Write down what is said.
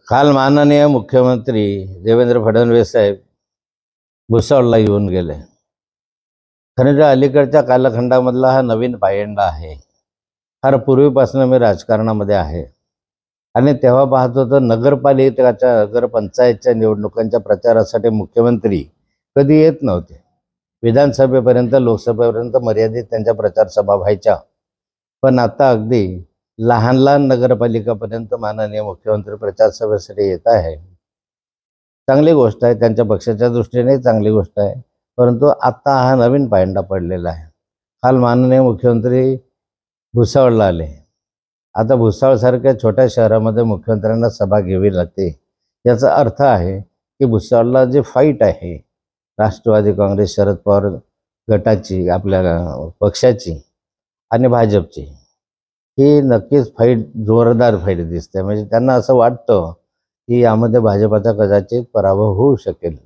काल माननीय मुख्यमंत्री देवेंद्र फडणवीस साहेब भुसावळला येऊन गेले. खरं तर अलीकडच्या कालखंडामधला हा नवीन पायंडा आहे. फार पूर्वीपासून मी राजकारणामध्ये आहे आणि तेव्हा पाहत होतो नगरपालिकेच्या नगरपंचायतच्या निवडणुकांच्या प्रचारासाठी मुख्यमंत्री कधी येत नव्हते. विधानसभेपर्यंत लोकसभेपर्यंत मर्यादित त्यांच्या प्रचार सभा व्हायच्या. पण आता अगदी लहान लहान नगरपालिकापर्यंत माननीय मुख्यमंत्री प्रचार सभेसाठी येत आहे. चांगली गोष्ट आहे, त्यांच्या पक्षाच्या दृष्टीने चांगली गोष्ट आहे. परंतु आता हा नवीन पायंडा पडलेला आहे. काल माननीय मुख्यमंत्री भुसावळला आले. आता भुसावळसारख्या छोट्या शहरामध्ये मुख्यमंत्र्यांना सभा घ्यावी लागते. याचा अर्थ आहे की भुसावळला जी फाईट आहे राष्ट्रवादी काँग्रेस शरद पवार गटाची, आपल्या पक्षाची आणि भाजपची, ही नक्कीच फाईट जोरदार फाईट दिसते. म्हणजे त्यांना असं वाटतं की यामध्ये भाजपाचा कदाचित पराभव होऊ शकेल.